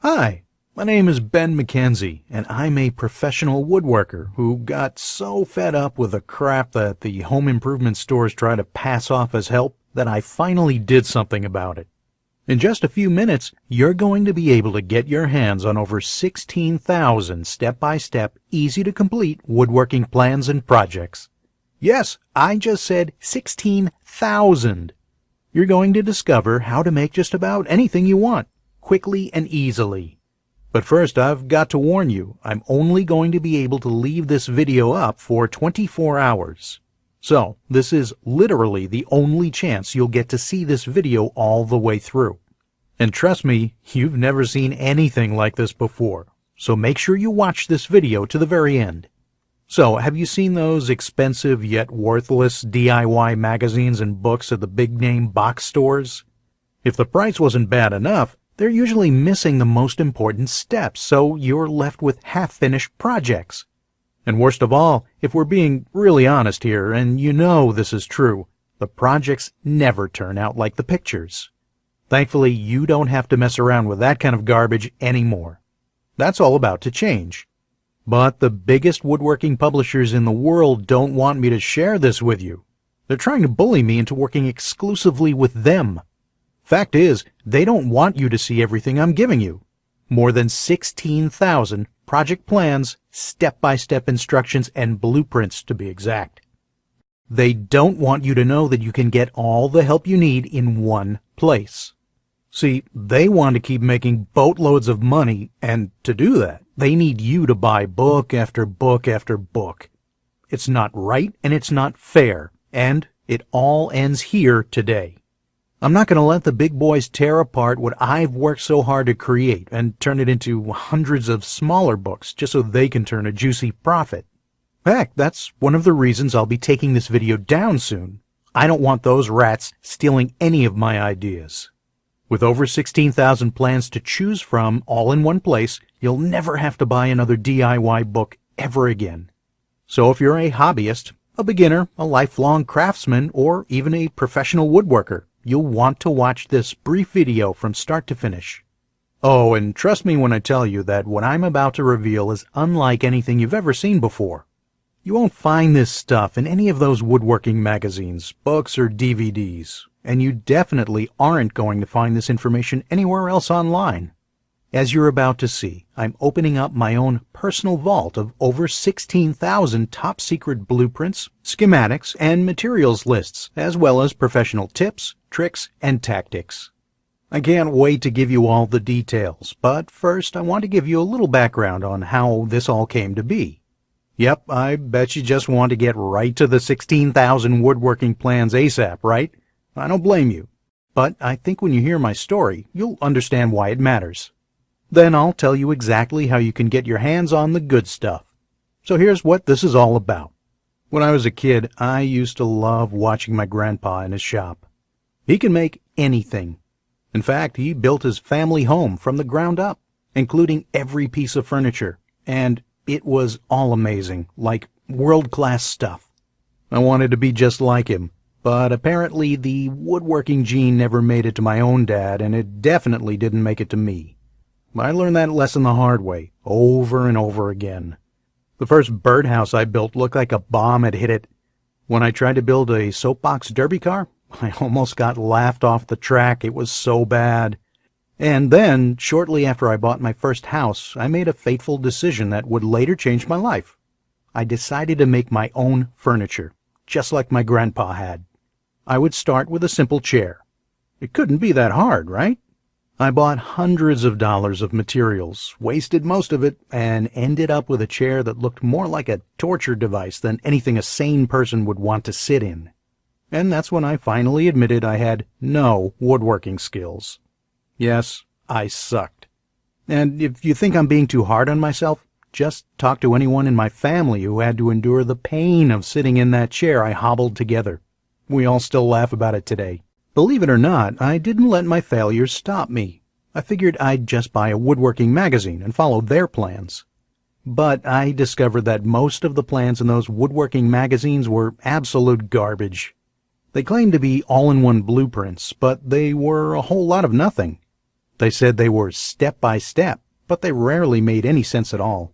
Hi, my name is Ben McKenzie, and I'm a professional woodworker who got so fed up with the crap that the home improvement stores try to pass off as help that I finally did something about it. In just a few minutes, you're going to be able to get your hands on over 16,000 step-by-step, easy-to-complete woodworking plans and projects. Yes, I just said 16,000. You're going to discover how to make just about anything you want, quickly and easily. But first, I've got to warn you, I'm only going to be able to leave this video up for 24 hours. So, this is literally the only chance you'll get to see this video all the way through. And trust me, you've never seen anything like this before, so make sure you watch this video to the very end. So, have you seen those expensive yet worthless DIY magazines and books at the big-name box stores? If the price wasn't bad enough, they're usually missing the most important steps, so you're left with half-finished projects. And worst of all, if we're being really honest here, and you know this is true, the projects never turn out like the pictures. Thankfully, you don't have to mess around with that kind of garbage anymore. That's all about to change. But the biggest woodworking publishers in the world don't want me to share this with you. They're trying to bully me into working exclusively with them. Fact is, they don't want you to see everything I'm giving you. More than 16,000 project plans, step-by-step instructions, and blueprints to be exact. They don't want you to know that you can get all the help you need in one place. See, they want to keep making boatloads of money, and to do that, they need you to buy book after book after book. It's not right and it's not fair, and it all ends here today. I'm not going to let the big boys tear apart what I've worked so hard to create and turn it into hundreds of smaller books just so they can turn a juicy profit. Heck, that's one of the reasons I'll be taking this video down soon. I don't want those rats stealing any of my ideas. With over 16,000 plans to choose from all in one place, you'll never have to buy another DIY book ever again. So if you're a hobbyist, a beginner, a lifelong craftsman, or even a professional woodworker, you'll want to watch this brief video from start to finish. Oh, and trust me when I tell you that what I'm about to reveal is unlike anything you've ever seen before. You won't find this stuff in any of those woodworking magazines, books, or DVDs, and you definitely aren't going to find this information anywhere else online. As you're about to see, I'm opening up my own personal vault of over 16,000 top-secret blueprints, schematics, and materials lists, as well as professional tips, tricks, and tactics. I can't wait to give you all the details, but first I want to give you a little background on how this all came to be. Yep, I bet you just want to get right to the 16,000 woodworking plans ASAP, right? I don't blame you. But I think when you hear my story, you'll understand why it matters. Then I'll tell you exactly how you can get your hands on the good stuff. So here's what this is all about. When I was a kid, I used to love watching my grandpa in his shop. He can make anything. In fact, he built his family home from the ground up, including every piece of furniture, and it was all amazing, like world-class stuff. I wanted to be just like him, but apparently the woodworking gene never made it to my own dad, and it definitely didn't make it to me. I learned that lesson the hard way, over and over again. The first birdhouse I built looked like a bomb had hit it. When I tried to build a soapbox derby car, I almost got laughed off the track. It was so bad. And then, shortly after I bought my first house, I made a fateful decision that would later change my life. I decided to make my own furniture, just like my grandpa had. I would start with a simple chair. It couldn't be that hard, right? I bought hundreds of dollars of materials, wasted most of it, and ended up with a chair that looked more like a torture device than anything a sane person would want to sit in. And that's when I finally admitted I had no woodworking skills. Yes, I sucked. And if you think I'm being too hard on myself, just talk to anyone in my family who had to endure the pain of sitting in that chair I hobbled together. We all still laugh about it today. Believe it or not, I didn't let my failures stop me. I figured I'd just buy a woodworking magazine and follow their plans. But I discovered that most of the plans in those woodworking magazines were absolute garbage. They claimed to be all-in-one blueprints, but they were a whole lot of nothing. They said they were step by step, but they rarely made any sense at all.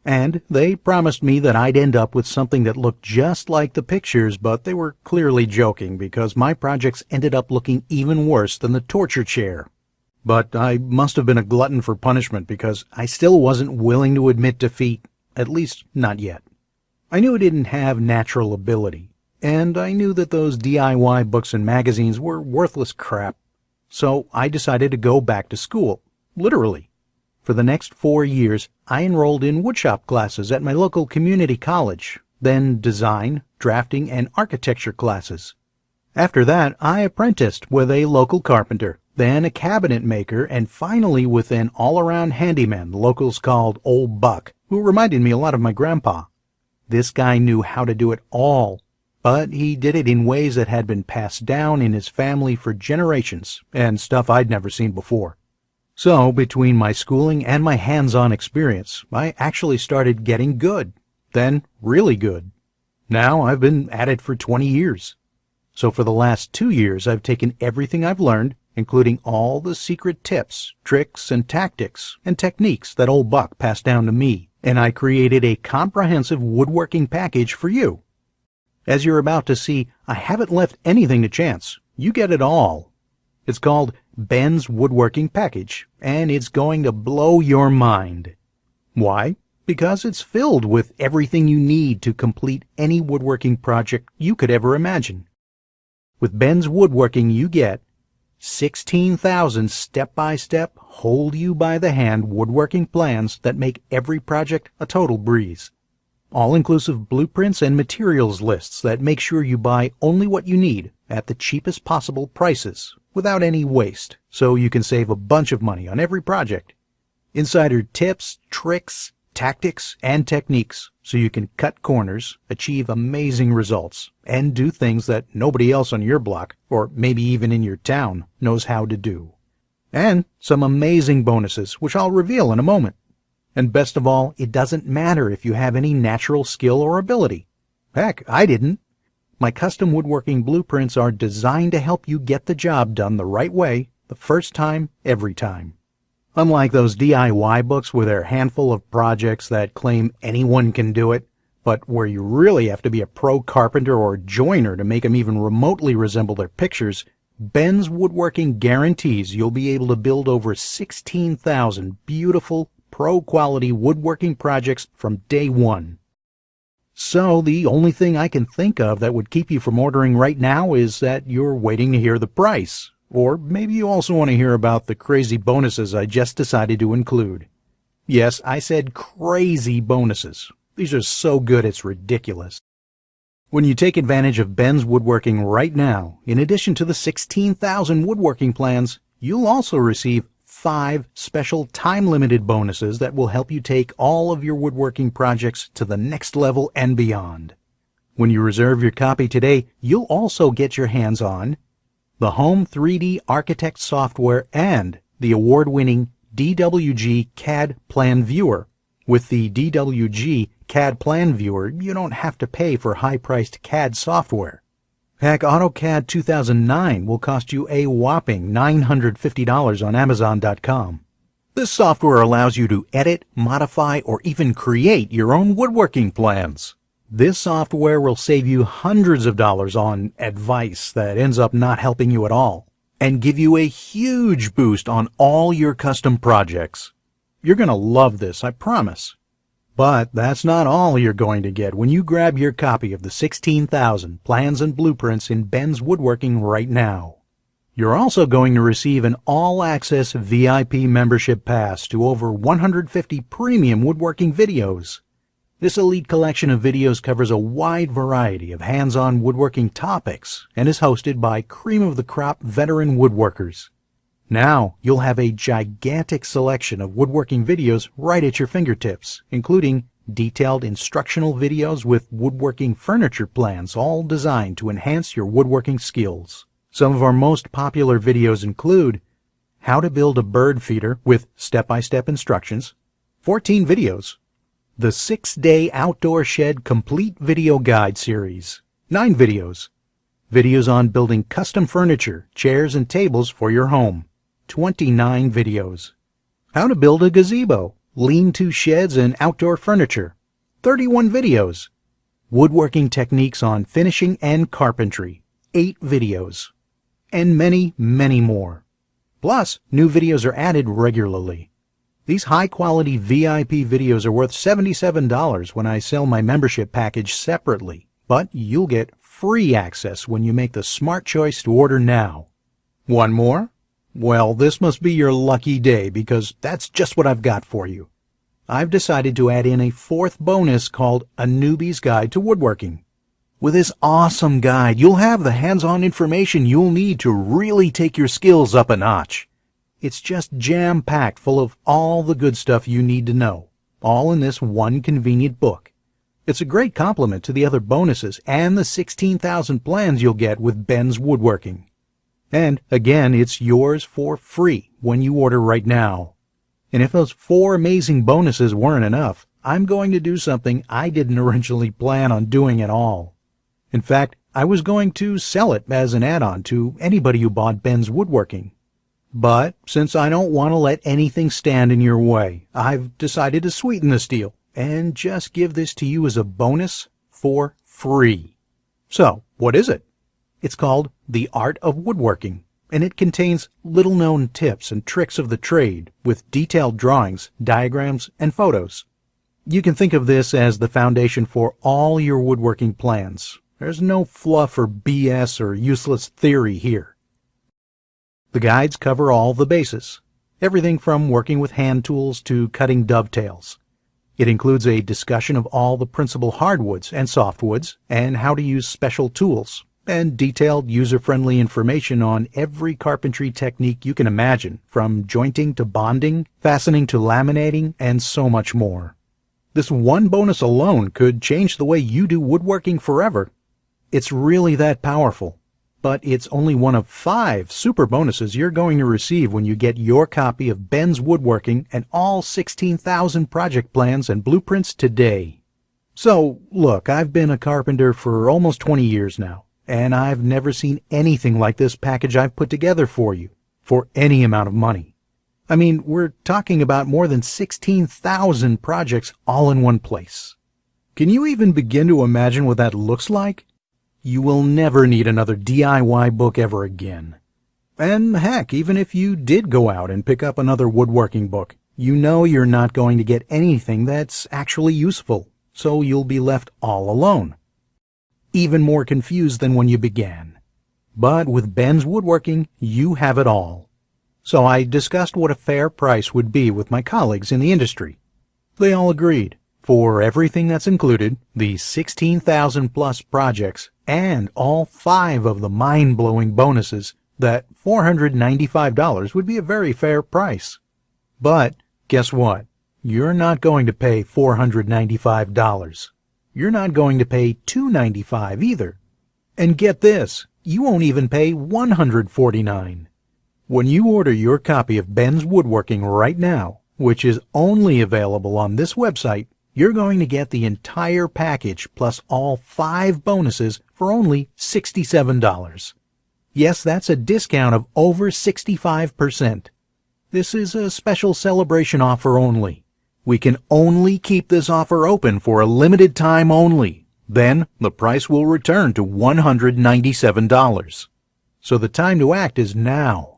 And they promised me that I'd end up with something that looked just like the pictures, but they were clearly joking because my projects ended up looking even worse than the torture chair. But I must have been a glutton for punishment because I still wasn't willing to admit defeat, at least not yet. I knew I didn't have natural ability, and I knew that those DIY books and magazines were worthless crap. So I decided to go back to school, literally. For the next 4 years, I enrolled in woodshop classes at my local community college, then design, drafting, and architecture classes. After that, I apprenticed with a local carpenter, then a cabinet maker, and finally with an all-around handyman the locals called Old Buck, who reminded me a lot of my grandpa. This guy knew how to do it all, but he did it in ways that had been passed down in his family for generations, and stuff I'd never seen before. So, between my schooling and my hands-on experience, I actually started getting good, then really good. Now I've been at it for 20 years. So for the last 2 years, I've taken everything I've learned, including all the secret tips, tricks, and tactics, and techniques that Old Buck passed down to me, and I created a comprehensive woodworking package for you. As you're about to see, I haven't left anything to chance. You get it all. It's called Ben's Woodworking Package, and it's going to blow your mind. Why? Because it's filled with everything you need to complete any woodworking project you could ever imagine. With Ben's Woodworking, you get 16,000 step-by-step, hold-you-by-the-hand woodworking plans that make every project a total breeze. All-inclusive blueprints and materials lists that make sure you buy only what you need at the cheapest possible prices without any waste, so you can save a bunch of money on every project. Insider tips, tricks, tactics, and techniques so you can cut corners, achieve amazing results, and do things that nobody else on your block, or maybe even in your town, knows how to do. And some amazing bonuses, which I'll reveal in a moment. And best of all, it doesn't matter if you have any natural skill or ability. Heck, I didn't. My custom woodworking blueprints are designed to help you get the job done the right way, the first time, every time. Unlike those DIY books with their handful of projects that claim anyone can do it, but where you really have to be a pro carpenter or joiner to make them even remotely resemble their pictures, Ben's Woodworking guarantees you'll be able to build over 16,000 beautiful, pro-quality woodworking projects from day one. So the only thing I can think of that would keep you from ordering right now is that you're waiting to hear the price. Or maybe you also want to hear about the crazy bonuses I just decided to include. Yes, I said crazy bonuses. These are so good it's ridiculous. When you take advantage of Ben's Woodworking right now, in addition to the 16,000 woodworking plans, you'll also receive 5 special time-limited bonuses that will help you take all of your woodworking projects to the next level and beyond. When you reserve your copy today, you'll also get your hands on the Home 3D Architect software and the award-winning DWG CAD Plan Viewer. With the DWG CAD Plan Viewer, you don't have to pay for high-priced CAD software. Heck, AutoCAD 2009 will cost you a whopping $950 on Amazon.com. This software allows you to edit, modify, or even create your own woodworking plans. This software will save you hundreds of dollars on advice that ends up not helping you at all, and give you a huge boost on all your custom projects. You're going to love this, I promise. But that's not all you're going to get when you grab your copy of the 16,000 plans and blueprints in Ben's Woodworking right now. You're also going to receive an all-access VIP membership pass to over 150 premium woodworking videos. This elite collection of videos covers a wide variety of hands-on woodworking topics and is hosted by cream-of-the-crop veteran woodworkers. Now, you'll have a gigantic selection of woodworking videos right at your fingertips, including detailed instructional videos with woodworking furniture plans, all designed to enhance your woodworking skills. Some of our most popular videos include how to build a bird feeder with step-by-step instructions, 14 videos, the 6-Day Outdoor Shed Complete Video Guide Series, 9 videos, videos on building custom furniture, chairs, and tables for your home, 29 videos. How to build a gazebo, lean-to sheds and outdoor furniture, 31 videos. Woodworking techniques on finishing and carpentry, 8 videos. And many, many more. Plus, new videos are added regularly. These high-quality VIP videos are worth $77 when I sell my membership package separately, but you'll get free access when you make the smart choice to order now. Want more? Well, this must be your lucky day because that's just what I've got for you. I've decided to add in a 4th bonus called A Newbie's Guide to Woodworking. With this awesome guide, you'll have the hands-on information you'll need to really take your skills up a notch. It's just jam-packed full of all the good stuff you need to know, all in this one convenient book. It's a great complement to the other bonuses and the 16,000 plans you'll get with Ben's Woodworking. And again, it's yours for free when you order right now. And if those 4 amazing bonuses weren't enough, I'm going to do something I didn't originally plan on doing at all. In fact, I was going to sell it as an add-on to anybody who bought Ben's Woodworking. But since I don't want to let anything stand in your way, I've decided to sweeten this deal and just give this to you as a bonus for free. So, what is it? It's called The Art of Woodworking, and it contains little-known tips and tricks of the trade with detailed drawings, diagrams, and photos. You can think of this as the foundation for all your woodworking plans. There's no fluff or BS or useless theory here. The guides cover all the bases, everything from working with hand tools to cutting dovetails. It includes a discussion of all the principal hardwoods and softwoods and how to use special tools, and detailed user-friendly information on every carpentry technique you can imagine, from jointing to bonding, fastening to laminating, and so much more. This one bonus alone could change the way you do woodworking forever. It's really that powerful, but it's only one of 5 super bonuses you're going to receive when you get your copy of Ben's Woodworking and all 16,000 project plans and blueprints today. So, look, I've been a carpenter for almost 20 years now, and I've never seen anything like this package I've put together for you, for any amount of money. I mean, we're talking about more than 16,000 projects all in one place. Can you even begin to imagine what that looks like? You will never need another DIY book ever again. And heck, even if you did go out and pick up another woodworking book, you know you're not going to get anything that's actually useful, so you'll be left all alone. Even more confused than when you began. But with Ben's Woodworking, you have it all. So I discussed what a fair price would be with my colleagues in the industry. They all agreed. For everything that's included, the 16,000 plus projects, and all 5 of the mind-blowing bonuses, that $495 would be a very fair price. But guess what? You're not going to pay $495. You're not going to pay $295 either. And get this, you won't even pay $149. When you order your copy of Ben's Woodworking right now, which is only available on this website, you're going to get the entire package plus all 5 bonuses for only $67. Yes, that's a discount of over 65%. This is a special celebration offer only. We can only keep this offer open for a limited time only. Then the price will return to $197. So the time to act is now.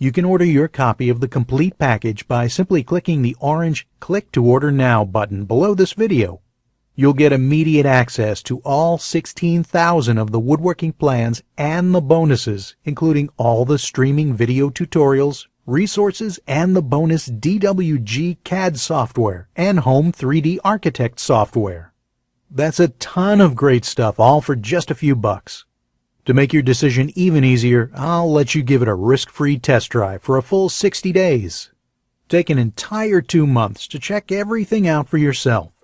You can order your copy of the complete package by simply clicking the orange Click to Order Now button below this video. You'll get immediate access to all 16,000 of the woodworking plans and the bonuses, including all the streaming video tutorials, resources, and the bonus DWG CAD software and Home 3D Architect software. That's a ton of great stuff, all for just a few bucks. To make your decision even easier, I'll let you give it a risk-free test drive for a full 60 days. Take an entire 2 months to check everything out for yourself.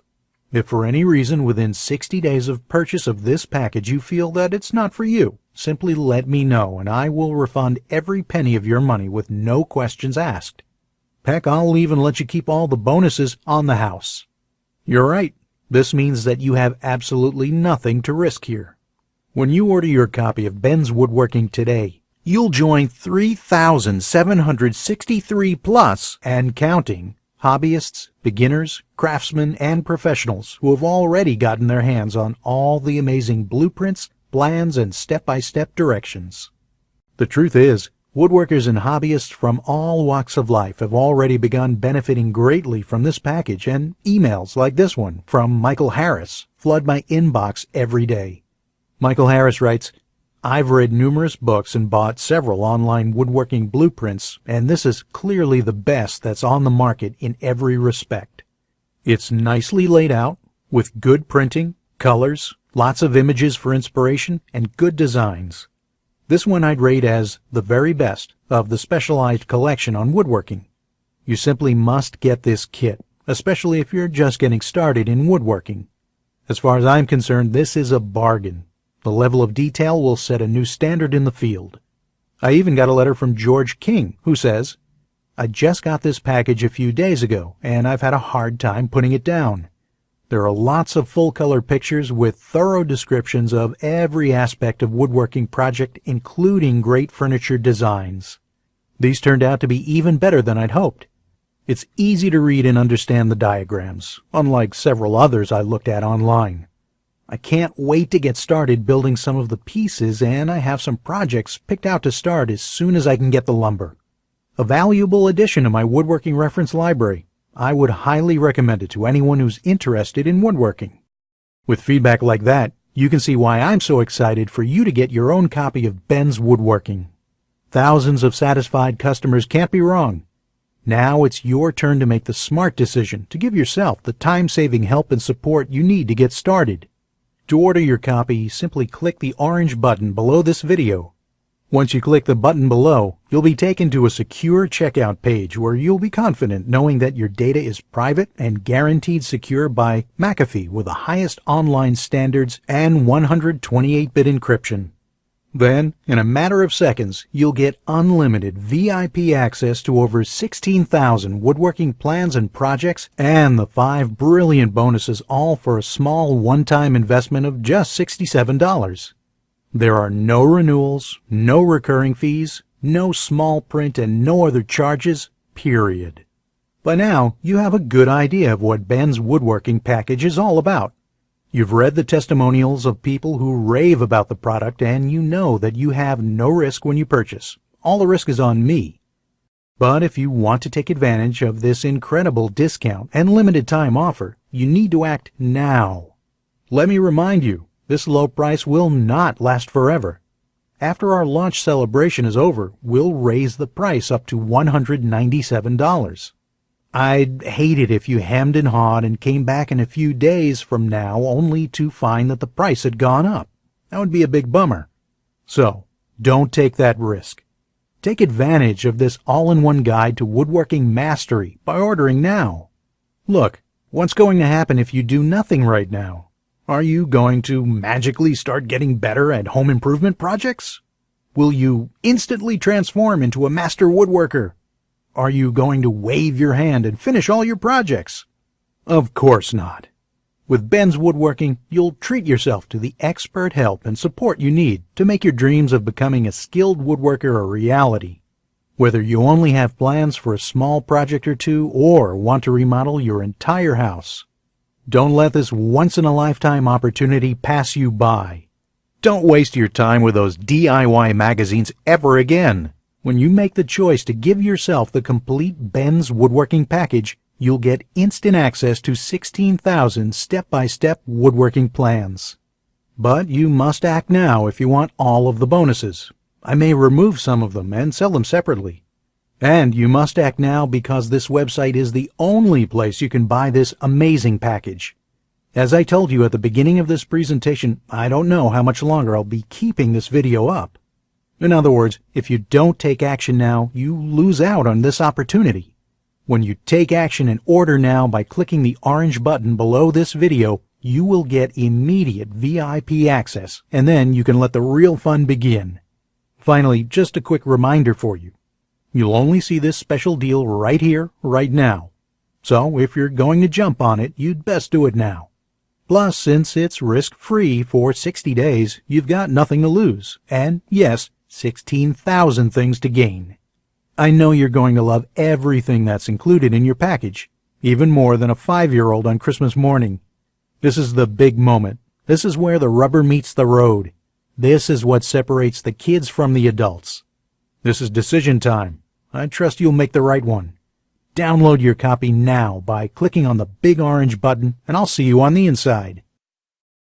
If for any reason within 60 days of purchase of this package you feel that it's not for you, simply let me know and I will refund every penny of your money with no questions asked. Heck, I'll even let you keep all the bonuses on the house. You're right. This means that you have absolutely nothing to risk here. When you order your copy of Ben's Woodworking today, you'll join 3,763 plus and counting hobbyists, beginners, craftsmen, and professionals who have already gotten their hands on all the amazing blueprints, plans, and step-by-step directions. The truth is, woodworkers and hobbyists from all walks of life have already begun benefiting greatly from this package, and emails like this one from Michael Harris flood my inbox every day. Michael Harris writes, "I've read numerous books and bought several online woodworking blueprints, and this is clearly the best that's on the market in every respect. It's nicely laid out, with good printing, colors, lots of images for inspiration, and good designs. This one I'd rate as the very best of the specialized collection on woodworking. You simply must get this kit, especially if you're just getting started in woodworking. As far as I'm concerned, this is a bargain. The level of detail will set a new standard in the field." I even got a letter from George King, who says, "I just got this package a few days ago, and I've had a hard time putting it down. There are lots of full-color pictures with thorough descriptions of every aspect of woodworking project, including great furniture designs. These turned out to be even better than I'd hoped. It's easy to read and understand the diagrams, unlike several others I looked at online. I can't wait to get started building some of the pieces, and I have some projects picked out to start as soon as I can get the lumber. A valuable addition to my woodworking reference library. I would highly recommend it to anyone who's interested in woodworking." With feedback like that, you can see why I'm so excited for you to get your own copy of Ben's Woodworking. Thousands of satisfied customers can't be wrong. Now it's your turn to make the smart decision to give yourself the time-saving help and support you need to get started. To order your copy, simply click the orange button below this video. Once you click the button below, you'll be taken to a secure checkout page where you'll be confident knowing that your data is private and guaranteed secure by McAfee with the highest online standards and 128-bit encryption. Then, in a matter of seconds, you'll get unlimited VIP access to over 16,000 woodworking plans and projects and the 5 brilliant bonuses, all for a small one-time investment of just $67. There are no renewals, no recurring fees, no small print, and no other charges, period. By now, you have a good idea of what Ben's Woodworking package is all about. You've read the testimonials of people who rave about the product, and you know that you have no risk when you purchase. All the risk is on me. But if you want to take advantage of this incredible discount and limited time offer, you need to act now. Let me remind you, this low price will not last forever. After our launch celebration is over, we'll raise the price up to $197. I'd hate it if you hemmed and hawed and came back in a few days from now only to find that the price had gone up. That would be a big bummer. So, don't take that risk. Take advantage of this all-in-one guide to woodworking mastery by ordering now. Look, what's going to happen if you do nothing right now? Are you going to magically start getting better at home improvement projects? Will you instantly transform into a master woodworker? Are you going to wave your hand and finish all your projects? Of course not. With Ben's Woodworking, you'll treat yourself to the expert help and support you need to make your dreams of becoming a skilled woodworker a reality. Whether you only have plans for a small project or two or want to remodel your entire house, don't let this once-in-a-lifetime opportunity pass you by. Don't waste your time with those DIY magazines ever again. When you make the choice to give yourself the complete Ben's Woodworking package, you'll get instant access to 16,000 step-by-step woodworking plans. But you must act now if you want all of the bonuses. I may remove some of them and sell them separately. And you must act now because this website is the only place you can buy this amazing package. As I told you at the beginning of this presentation, I don't know how much longer I'll be keeping this video up. In other words, if you don't take action now, you lose out on this opportunity. When you take action and order now by clicking the orange button below this video, you will get immediate VIP access, and then you can let the real fun begin. Finally, just a quick reminder for you. You'll only see this special deal right here, right now. So if you're going to jump on it, you'd best do it now. Plus, since it's risk-free for 60 days, you've got nothing to lose. And yes, 16,000 things to gain. I know you're going to love everything that's included in your package, even more than a 5-year-old on Christmas morning. This is the big moment. This is where the rubber meets the road. This is what separates the kids from the adults. This is decision time. I trust you'll make the right one. Download your copy now by clicking on the big orange button, and I'll see you on the inside.